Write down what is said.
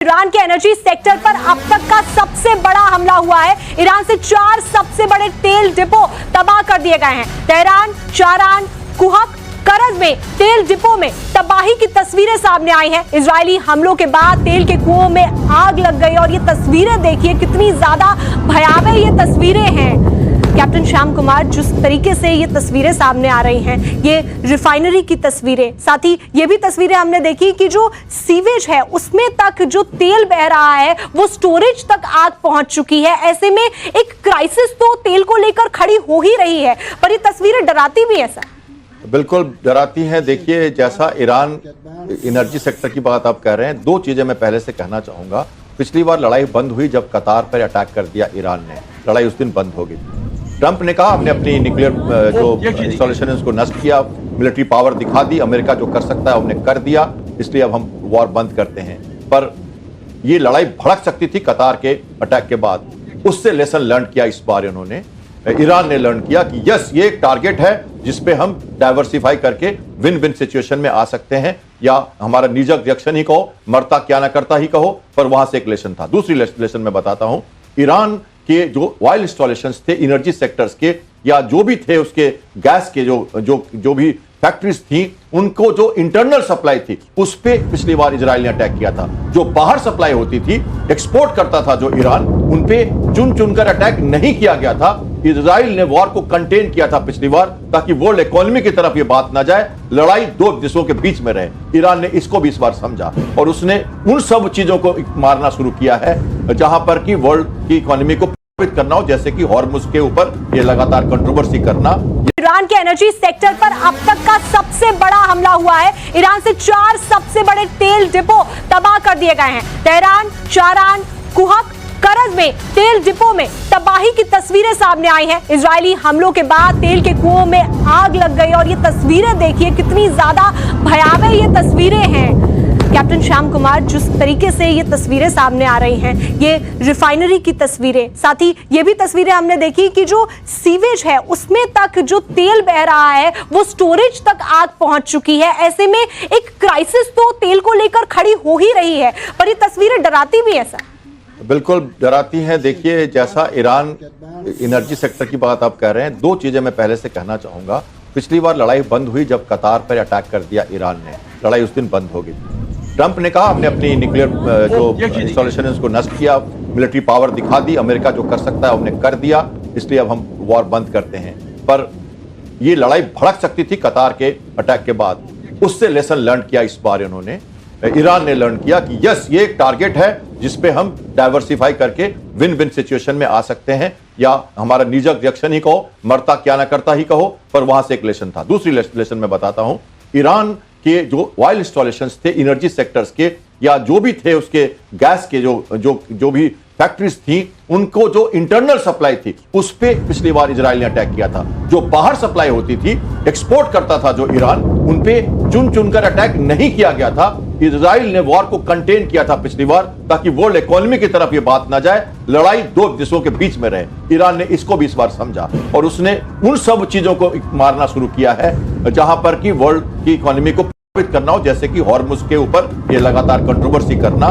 Iran के energy sector पर अब तक का सबसे बड़ा हमला हुआ है। ईरान से 4 सबसे बड़े तेल डिपो तबाह कर दिए गए हैं। तेहरान, शारान, कुहक, करज में तेल डिपो में तबाही की तस्वीरें सामने आई हैं। इजरायली हमलों के बाद तेल के कुओं में आग लग गई और ये तस्वीरें देखिए कितनी ज्यादा भयावह ये तस्वीरें हैं। कैप्टन श्याम कुमार, जिस तरीके से ये तस्वीरें सामने आ रही हैं, ये रिफाइनरी की तस्वीरें, साथ ही ये भी तस्वीरें हमने देखी कि जो सीवेज है उसमें तक जो तेल बह रहा है वो स्टोरेज तक आग पहुंच चुकी है। ऐसे में एक क्राइसिस तो तेल को लेकर खड़ी हो ही रही है, पर ये तस्वीरें डराती भी है सर। बिल्कुल डराती हैं। देखिए, जैसा ईरान एनर्जी सेक्टर की बात आप कह रहे हैं, 2 चीजें मैं पहले से कहना चाहूंगा। पिछली बार लड़ाई बंद हुई जब कतार पर अटैक कर दिया ईरान ने, लड़ाई उस दिन बंद हो गई। ट्रंप ने कहा हमने अपनी न्यूक्लियर जो इंस्टॉलेशन है उसको नष्ट किया, मिलिट्री पावर दिखा दी, अमेरिका जो कर सकता है हमने कर दिया, इसलिए अब हम वॉर बंद करते हैं। पर ये लड़ाई भड़क सकती थी कतार के अटैक के बाद। उससे लेसन लर्न किया इस बार इन्होंने, ईरान ने लर्न किया कि यस, ये एक टारगेट है जिसपे हम डाइवर्सिफाई करके विन विन सिचुएशन में आ सकते हैं, या हमारा निजक रिएक्शन ही कहो, मरता क्या ना करता ही कहो, पर वहां से एक लेसन था। दूसरी लेसन मैं बताता हूं, ईरान के जो ऑयल इंस्टॉलेशंस थे एनर्जी सेक्टर्स के, या जो भी थे उसके गैस के जो भी फैक्ट्रीज थी, उनको जो इंटरनल सप्लाई थी उस पे पिछली बार इजराइल ने अटैक किया था। जो बाहर सप्लाई होती थी, एक्सपोर्ट करता था जो ईरान, उन पे चुन चुनकर अटैक नहीं किया गया था। इजराइल ने वॉर को कंटेन किया था पिछली बार, ताकि वर्ल्ड इकोनॉमी की तरफ ये बात ना जाए, लड़ाई 2 देशों के बीच में रहे। ईरान ने इसको भी इस बार समझा और उसने उन सब चीजों को मारना शुरू किया है जहां पर कि वर्ल्ड की इकोनॉमी को करना हो, जैसे कि हॉर्मुज के ऊपर ये लगातार कंट्रोवर्सी करना। ईरान के एनर्जी सेक्टर पर अब तक का सबसे बड़ा हमला हुआ है। ईरान से 4 सबसे बड़े तेल डिपो तबाह कर दिए गए हैं। तेहरान, शारान, कुहक, करज में तेल डिपो में तबाही की तस्वीरें सामने आई हैं। इजरायली हमलों के बाद तेल के कुओं में आग लग गई और ये तस्वीरें देखिए कितनी ज्यादा भयावह ये तस्वीरें हैं। कैप्टन श्याम कुमार, जिस तरीके से ये तस्वीरें सामने आ रही हैं, ये रिफाइनरी की तस्वीरें, साथ ही ये भी तस्वीरें हमने देखी कि जो सीवेज है उसमें तक जो तेल बह रहा है वो स्टोरेज तक आग पहुंच चुकी है। ऐसे में एक क्राइसिस तो तेल को लेकर खड़ी हो ही रही है, पर ये तस्वीरें डराती भी है सर। बिल्कुल डराती हैं। देखिए, जैसा ईरान एनर्जी सेक्टर की बात आप कह रहे हैं, 2 चीजें मैं पहले से कहना चाहूंगा। पिछली बार लड़ाई बंद हुई जब कतार पर अटैक कर दिया ईरान ने, लड़ाई उस दिन बंद हो गई। ट्रंप ने कहा हमने अपनी न्यूक्लियर जो इंस्टॉलेशन है उसको नष्ट किया, मिलिट्री पावर दिखा दी, अमेरिका जो कर सकता है हमने कर दिया, इसलिए अब हम वॉर बंद करते हैं। पर ये लड़ाई भड़क सकती थी कतार के अटैक के बाद। उससे लेसन लर्न किया इस बार इन्होंने, ईरान ने लर्न किया कि यस, ये एक टारगेट है जिसपे हम डाइवर्सिफाई करके विन विन सिचुएशन में आ सकते हैं, या हमारा निजक रिएक्शन ही कहो, मरता क्या ना करता ही कहो, पर वहां से एक लेसन था। दूसरी लेसन मैं बताता हूं, ईरान के जो ऑयल इंस्टॉलेशंस थे एनर्जी सेक्टर्स के, या जो भी थे उसके गैस के जो भी फैक्ट्रीज थी, उनको जो इंटरनल सप्लाई थी उस पे पिछली बार इजराइल ने अटैक किया था। जो बाहर सप्लाई होती थी, एक्सपोर्ट करता था जो ईरान, उन पे चुन चुनकर अटैक नहीं किया गया था। इजराइल ने वॉर को कंटेन किया था पिछली बार, ताकि वर्ल्ड इकोनॉमी की तरफ ये बात ना जाए, लड़ाई 2 देशों के बीच में रहे। ईरान ने इसको भी इस बार समझा और उसने उन सब चीजों को मारना शुरू किया है जहां पर कि वर्ल्ड की इकोनॉमी को करना हो, जैसे कि हॉर्मुज के ऊपर ये लगातार कंट्रोवर्सी करना।